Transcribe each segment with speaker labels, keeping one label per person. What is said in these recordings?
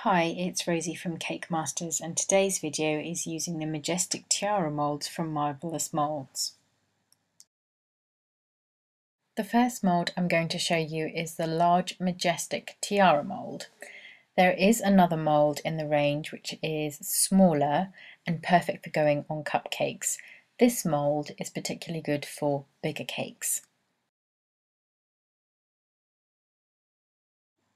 Speaker 1: Hi, it's Rosie from Cake Masters, and today's video is using the Majestic Tiara molds from Marvelous Molds. The first mold I'm going to show you is the large Majestic Tiara mold. There is another mold in the range which is smaller and perfect for going on cupcakes. This mold is particularly good for bigger cakes.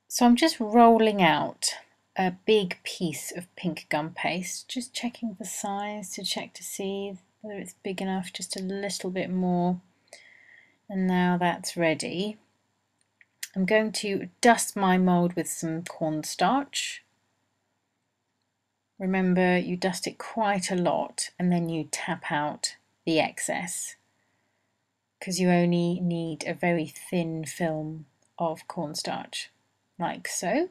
Speaker 1: So I'm just rolling out a big piece of pink gum paste, just checking the size to check to see whether it's big enough, just a little bit more. And now that's ready. I'm going to dust my mould with some cornstarch. Remember, you dust it quite a lot and then you tap out the excess, because you only need a very thin film of cornstarch, like so.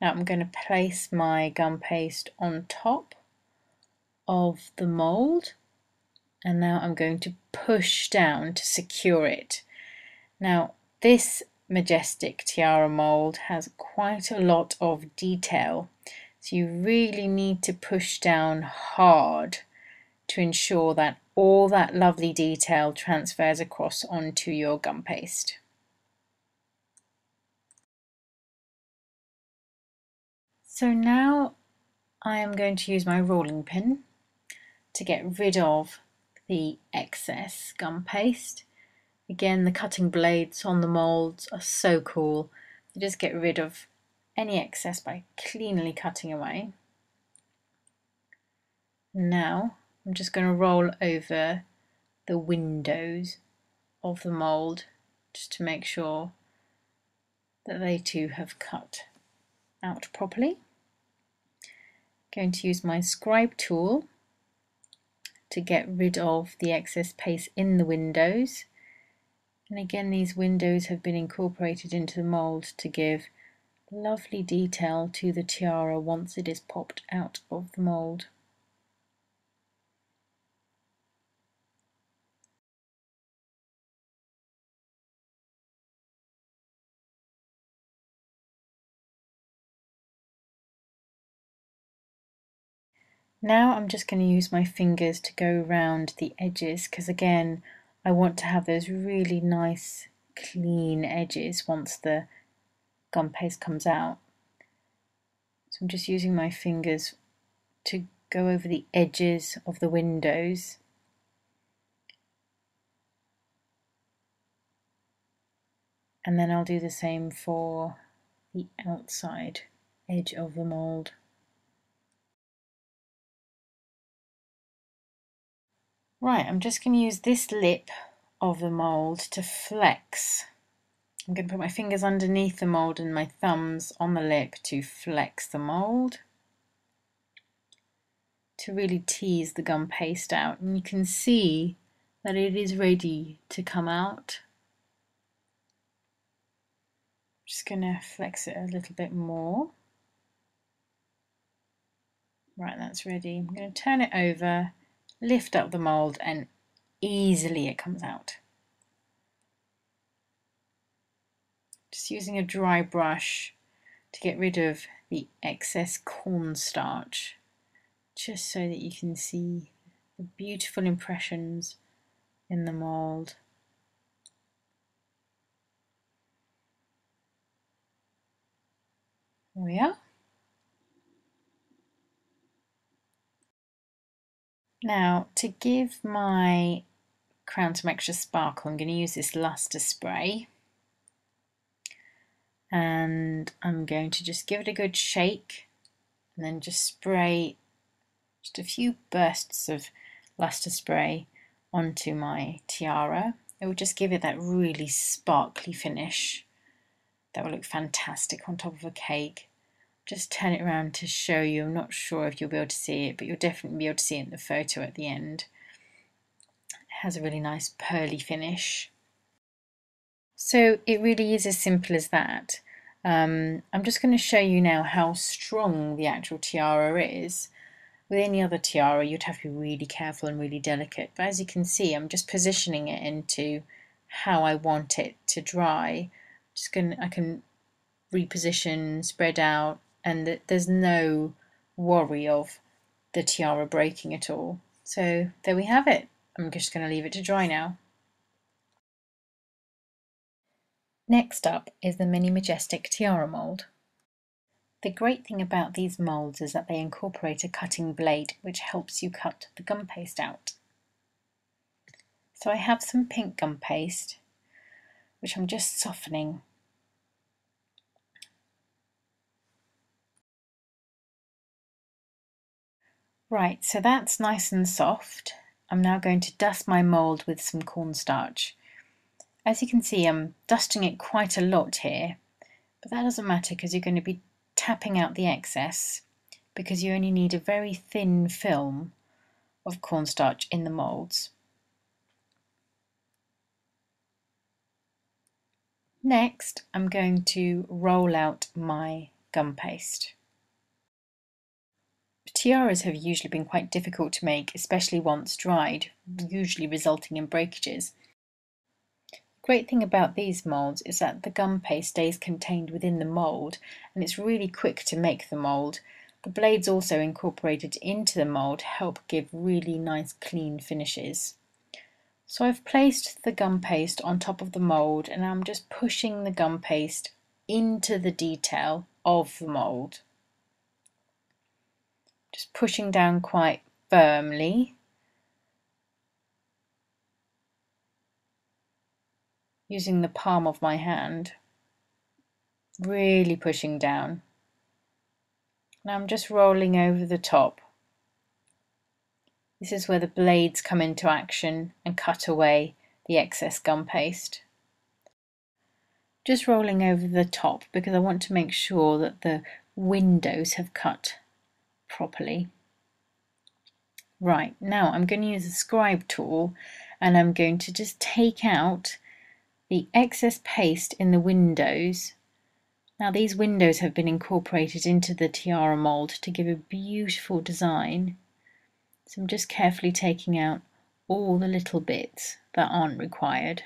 Speaker 1: Now I'm going to place my gum paste on top of the mould, and now I'm going to push down to secure it. Now this Majestic Tiara mould has quite a lot of detail, so you really need to push down hard to ensure that all that lovely detail transfers across onto your gum paste. So now I am going to use my rolling pin to get rid of the excess gum paste. Again, the cutting blades on the molds are so cool. You just get rid of any excess by cleanly cutting away. Now I'm just going to roll over the windows of the mold just to make sure that they too have cut out properly. Going to use my scribe tool to get rid of the excess paste in the windows. And again, these windows have been incorporated into the mould to give lovely detail to the tiara once it is popped out of the mould. Now I'm just going to use my fingers to go around the edges, because again I want to have those really nice clean edges once the gum paste comes out. So I'm just using my fingers to go over the edges of the windows. And then I'll do the same for the outside edge of the mould. Right, I'm just going to use this lip of the mould to flex. I'm going to put my fingers underneath the mould and my thumbs on the lip to flex the mould, to really tease the gum paste out. And you can see that it is ready to come out. Just going to flex it a little bit more. Right, that's ready. I'm going to turn it over, lift up the mould, and easily it comes out. Just using a dry brush to get rid of the excess cornstarch, just so that you can see the beautiful impressions in the mould. There we are. Now, to give my crown some extra sparkle, I'm going to use this luster spray, and I'm going to just give it a good shake and then just spray just a few bursts of luster spray onto my tiara. It will just give it that really sparkly finish that will look fantastic on top of a cake. Just turn it around to show you. I'm not sure if you'll be able to see it, but you'll definitely be able to see it in the photo at the end. It has a really nice pearly finish. So it really is as simple as that. I'm just going to show you now how strong the actual tiara is. With any other tiara you'd have to be really careful and really delicate, but as you can see I'm just positioning it into how I want it to dry. I can reposition, spread out, and there's no worry of the tiara breaking at all. So there we have it. I'm just going to leave it to dry now. Next up is the Mini Majestic Tiara mould. The great thing about these moulds is that they incorporate a cutting blade which helps you cut the gum paste out. So I have some pink gum paste which I'm just softening. Right, so that's nice and soft. I'm now going to dust my mould with some cornstarch. As you can see, I'm dusting it quite a lot here, but that doesn't matter because you're going to be tapping out the excess because you only need a very thin film of cornstarch in the moulds. Next, I'm going to roll out my gum paste. Tiaras have usually been quite difficult to make, especially once dried, usually resulting in breakages. The great thing about these moulds is that the gum paste stays contained within the mould and it's really quick to make the mould. The blades also incorporated into the mould help give really nice clean finishes. So I've placed the gum paste on top of the mould and I'm just pushing the gum paste into the detail of the mould. Just pushing down quite firmly. Using the palm of my hand. Really pushing down. Now I'm just rolling over the top. This is where the blades come into action and cut away the excess gum paste. Just rolling over the top because I want to make sure that the windows have cut properly. Right, now I'm going to use the scribe tool and I'm going to just take out the excess paste in the windows. Now these windows have been incorporated into the tiara mould to give a beautiful design. So I'm just carefully taking out all the little bits that aren't required.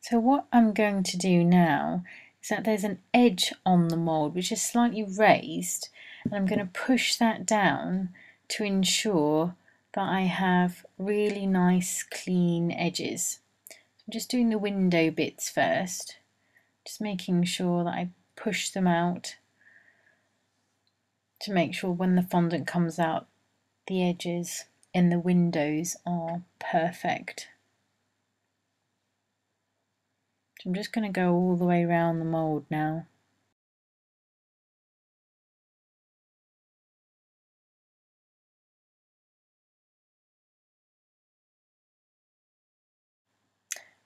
Speaker 1: So what I'm going to do now is that there's an edge on the mould which is slightly raised and I'm going to push that down to ensure that I have really nice clean edges. I'm just doing the window bits first, just making sure that I push them out to make sure when the fondant comes out the edges in the windows are perfect. So I'm just going to go all the way around the mould now.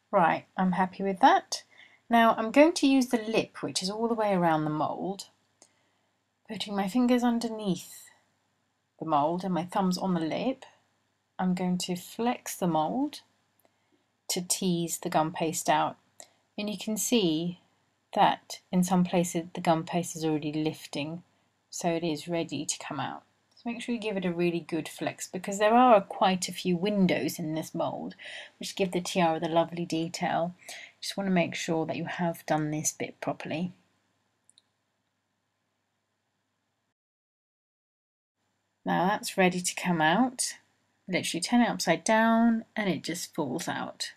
Speaker 1: Right, I'm happy with that. Now I'm going to use the lip which is all the way around the mould, putting my fingers underneath the mould and my thumbs on the lip. I'm going to flex the mould to tease the gum paste out, and you can see that in some places the gum paste is already lifting, so it is ready to come out. So make sure you give it a really good flex because there are quite a few windows in this mould which give the tiara the lovely detail. Just want to make sure that you have done this bit properly. Now that's ready to come out. Literally turn it upside down and it just falls out.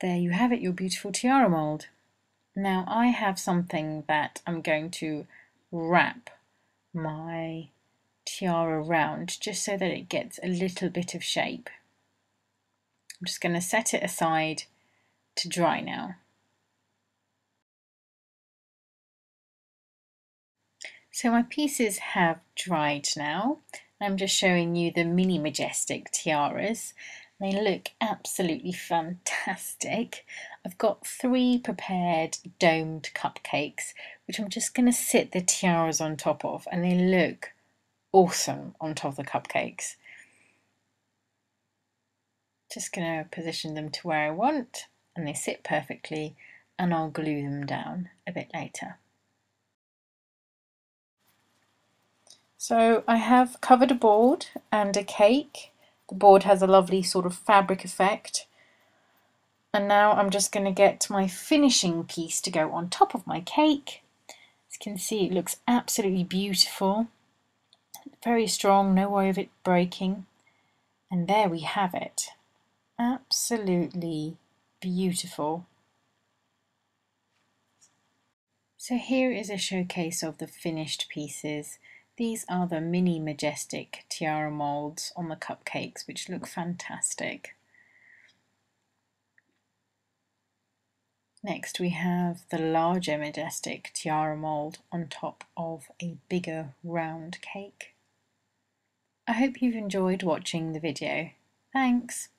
Speaker 1: There you have it, your beautiful tiara mould. Now I have something that I'm going to wrap my tiara around just so that it gets a little bit of shape. I'm just going to set it aside to dry now. So my pieces have dried now. I'm just showing you the Mini Majestic tiaras They look absolutely fantastic. I've got 3 prepared domed cupcakes, which I'm just going to sit the tiaras on top of, and they look awesome on top of the cupcakes. Just going to position them to where I want, and they sit perfectly, and I'll glue them down a bit later. So I have covered a board and a cake. The board has a lovely sort of fabric effect. And now I'm just going to get my finishing piece to go on top of my cake. As you can see, it looks absolutely beautiful. Very strong, no worry of it breaking. And there we have it. Absolutely beautiful. So here is a showcase of the finished pieces. These are the mini majestic tiara molds on the cupcakes, which look fantastic. Next we have the larger majestic tiara mold on top of a bigger round cake. I hope you've enjoyed watching the video. Thanks!